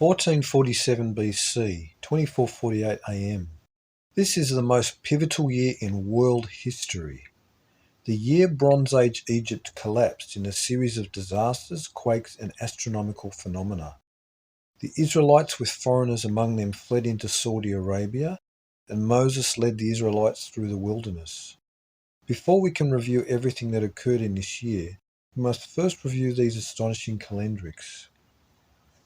1447 BC, 2448 AM. This is the most pivotal year in world history. The year Bronze Age Egypt collapsed in a series of disasters, quakes, and astronomical phenomena. The Israelites, with foreigners among them, fled into Saudi Arabia, and Moses led the Israelites through the wilderness. Before we can review everything that occurred in this year, we must first review these astonishing calendrics.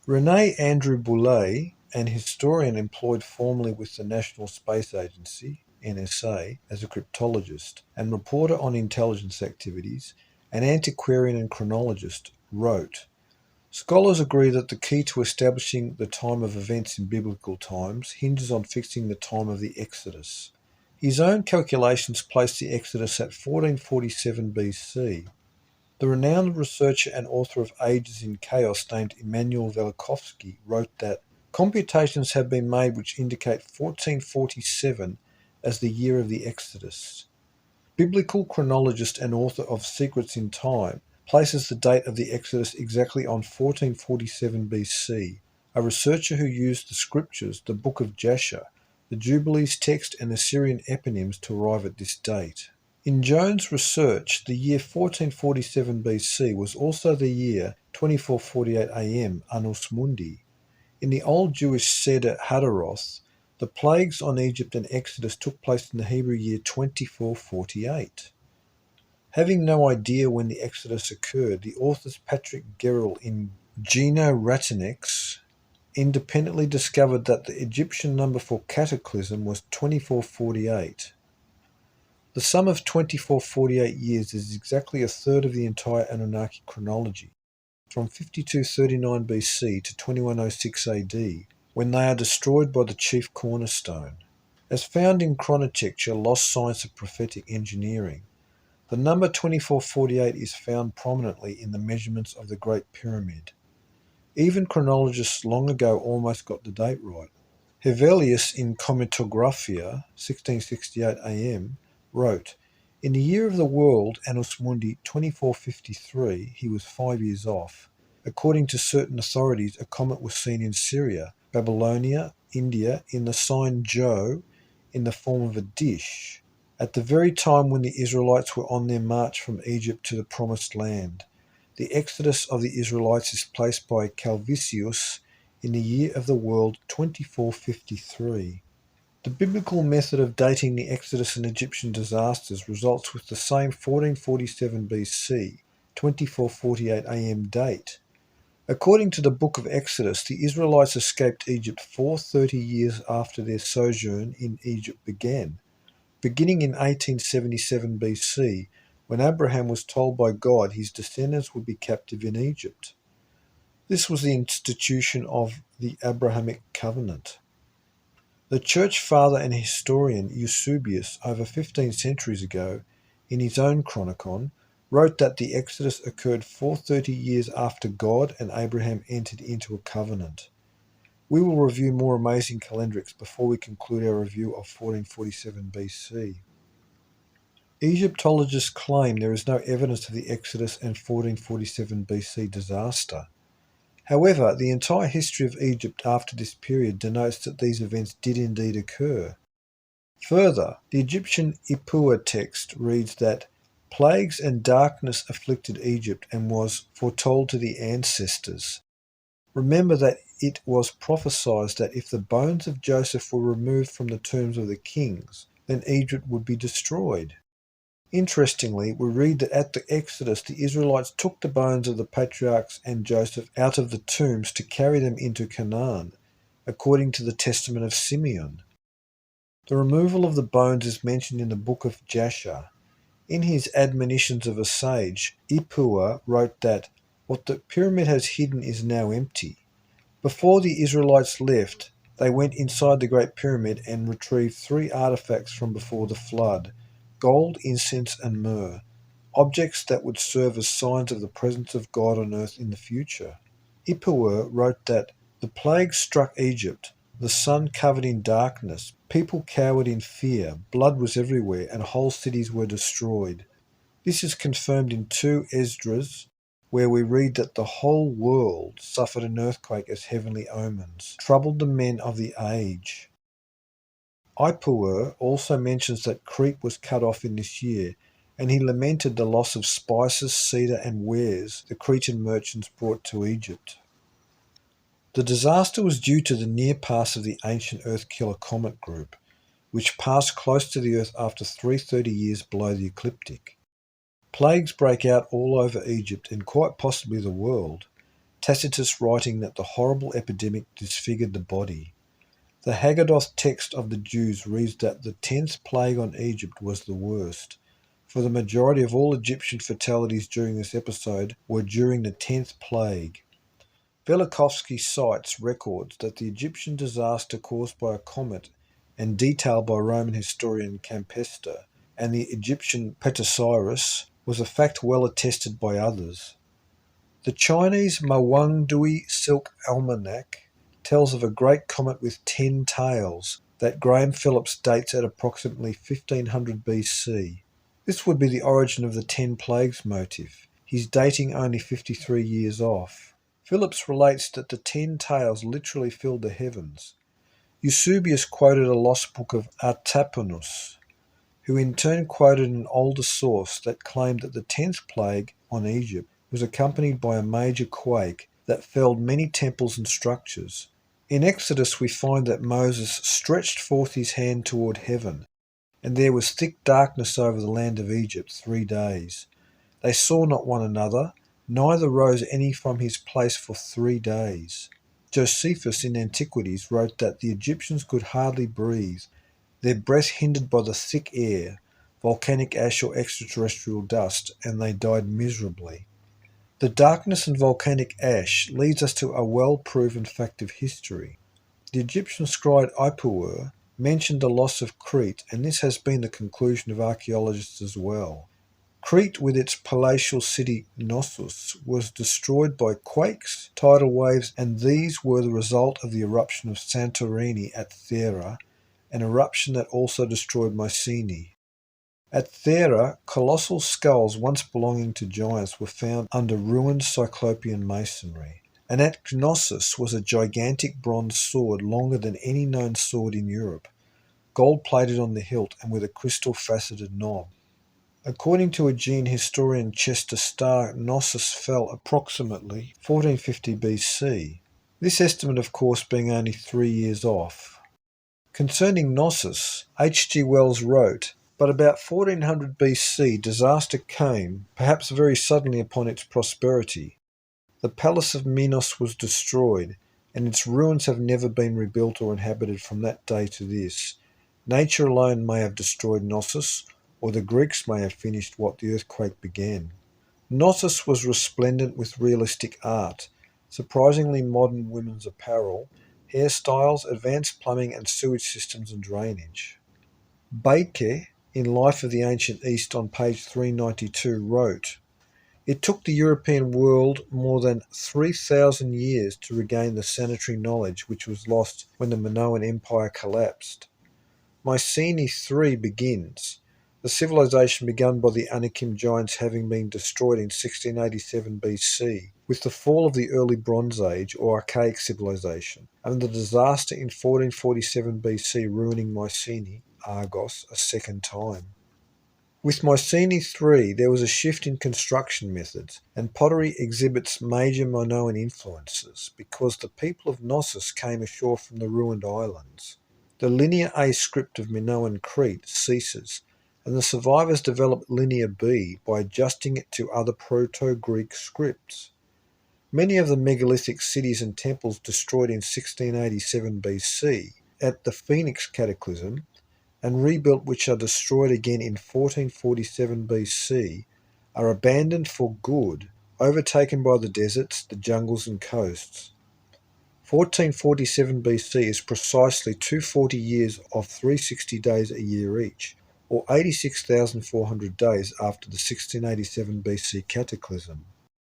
René Andrew Boulay, an historian employed formerly with the National Space Agency, NSA, as a cryptologist and reporter on intelligence activities, an antiquarian and chronologist, wrote, "Scholars agree that the key to establishing the time of events in biblical times hinges on fixing the time of the Exodus. His own calculations place the Exodus at 1447 BC. The renowned researcher and author of Ages in Chaos named Immanuel Velikovsky wrote that computations have been made which indicate 1447 as the year of the Exodus. Biblical chronologist and author of Secrets in Time places the date of the Exodus exactly on 1447 BC, a researcher who used the scriptures, the Book of Jasher, the Jubilees text and Assyrian eponyms to arrive at this date. In Jones' research, the year 1447 BC was also the year 2448 AM, Annus Mundi. In the old Jewish Seder Hadaroth, the plagues on Egypt and Exodus took place in the Hebrew year 2448. Having no idea when the Exodus occurred, the authors Patrick Gerrell in Geno Ratinex independently discovered that the Egyptian number for cataclysm was 2448. The sum of 2448 years is exactly a third of the entire Anunnaki chronology, from 5239 BC to 2106 AD, when they are destroyed by the chief cornerstone. As found in chronotecture, lost science of prophetic engineering, the number 2448 is found prominently in the measurements of the Great Pyramid. Even chronologists long ago almost got the date right. Hevelius in Cometographia, 1668 AM, wrote, "In the year of the world, Annus Mundi 2453, he was 5 years off. According to certain authorities, a comet was seen in Syria, Babylonia, India, in the sign Jo, in the form of a dish, at the very time when the Israelites were on their march from Egypt to the Promised Land. The exodus of the Israelites is placed by Calvisius in the year of the world 2453. The biblical method of dating the Exodus and Egyptian disasters results with the same 1447 BC, 2448 AM date. According to the Book of Exodus, the Israelites escaped Egypt 430 years after their sojourn in Egypt began, beginning in 1877 BC, when Abraham was told by God his descendants would be captive in Egypt. This was the institution of the Abrahamic covenant. The church father and historian Eusebius, over 15 centuries ago, in his own Chronicon, wrote that the Exodus occurred 430 years after God and Abraham entered into a covenant. We will review more amazing calendrics before we conclude our review of 1447 BC. Egyptologists claim there is no evidence of the Exodus and 1447 BC disaster. However, the entire history of Egypt after this period denotes that these events did indeed occur. Further, the Egyptian Ipuwer text reads that plagues and darkness afflicted Egypt and was foretold to the ancestors. Remember that it was prophesied that if the bones of Joseph were removed from the tombs of the kings, then Egypt would be destroyed. Interestingly, we read that at the Exodus, the Israelites took the bones of the patriarchs and Joseph out of the tombs to carry them into Canaan, according to the testament of Simeon. The removal of the bones is mentioned in the book of Jasher. In his Admonitions of a Sage, Ipuwer wrote that, "What the pyramid has hidden is now empty." Before the Israelites left, they went inside the Great Pyramid and retrieved 3 artifacts from before the flood: gold, incense, and myrrh, objects that would serve as signs of the presence of God on earth in the future. Ipuwer wrote that the plague struck Egypt, the sun covered in darkness, people cowered in fear, blood was everywhere, and whole cities were destroyed. This is confirmed in 2 Esdras where we read that the whole world suffered an earthquake as heavenly omens, troubled the men of the age. Ipuwer also mentions that Crete was cut off in this year, and he lamented the loss of spices, cedar, and wares the Cretan merchants brought to Egypt. The disaster was due to the near pass of the ancient Earth-killer comet group, which passed close to the Earth after 330 years below the ecliptic. Plagues break out all over Egypt and quite possibly the world, Tacitus writing that the horrible epidemic disfigured the body. The Haggadah text of the Jews reads that the 10th plague on Egypt was the worst, for the majority of all Egyptian fatalities during this episode were during the 10th plague. Velikovsky cites records that the Egyptian disaster caused by a comet and detailed by Roman historian Campester and the Egyptian Petasiris was a fact well attested by others. The Chinese Mawangdui Silk Almanac tells of a great comet with 10 tails that Graham Phillips dates at approximately 1500 BC. This would be the origin of the 10 plagues motif, his dating only 53 years off. Phillips relates that the 10 tails literally filled the heavens. Eusebius quoted a lost book of Artapanus, who in turn quoted an older source that claimed that the 10th plague on Egypt was accompanied by a major quake that felled many temples and structures. In Exodus we find that Moses stretched forth his hand toward heaven, and there was thick darkness over the land of Egypt 3 days. They saw not one another, neither rose any from his place for 3 days. Josephus in Antiquities wrote that the Egyptians could hardly breathe, their breath hindered by the thick air, volcanic ash or extraterrestrial dust, and they died miserably. The darkness and volcanic ash leads us to a well-proven fact of history. The Egyptian scribe Ipuwer mentioned the loss of Crete, and this has been the conclusion of archaeologists as well. Crete, with its palatial city Knossos, was destroyed by quakes, tidal waves, and these were the result of the eruption of Santorini at Thera, an eruption that also destroyed Mycenae. At Thera, colossal skulls once belonging to giants were found under ruined Cyclopean masonry, and at Knossos was a gigantic bronze sword longer than any known sword in Europe, gold-plated on the hilt and with a crystal-faceted knob. According to Aegean historian Chester Starr, Knossos fell approximately 1450 BC, this estimate of course being only 3 years off. Concerning Knossos, H. G. Wells wrote, "But about 1400 BC disaster came, perhaps very suddenly upon its prosperity. The palace of Minos was destroyed, and its ruins have never been rebuilt or inhabited from that day to this. Nature alone may have destroyed Knossos, or the Greeks may have finished what the earthquake began." Knossos was resplendent with realistic art, surprisingly modern women's apparel, hairstyles, advanced plumbing and sewage systems and drainage. Baker, in Life of the Ancient East on page 392, wrote, "It took the European world more than 3,000 years to regain the sanitary knowledge which was lost when the Minoan Empire collapsed. Mycenae III begins, the civilization begun by the Anakim giants having been destroyed in 1687 BC, with the fall of the early Bronze Age or Archaic civilization, and the disaster in 1447 BC ruining Mycenae, Argos, a second time. With Mycenae III there was a shift in construction methods, and pottery exhibits major Minoan influences because the people of Knossos came ashore from the ruined islands. The Linear A script of Minoan Crete ceases, and the survivors developed Linear B by adjusting it to other Proto-Greek scripts. Many of the megalithic cities and temples destroyed in 1687 BC at the Phoenix Cataclysm and rebuilt which are destroyed again in 1447 BC are abandoned for good, overtaken by the deserts, the jungles and coasts. 1447 BC is precisely 240 years of 360 days a year each, or 86,400 days after the 1687 BC cataclysm.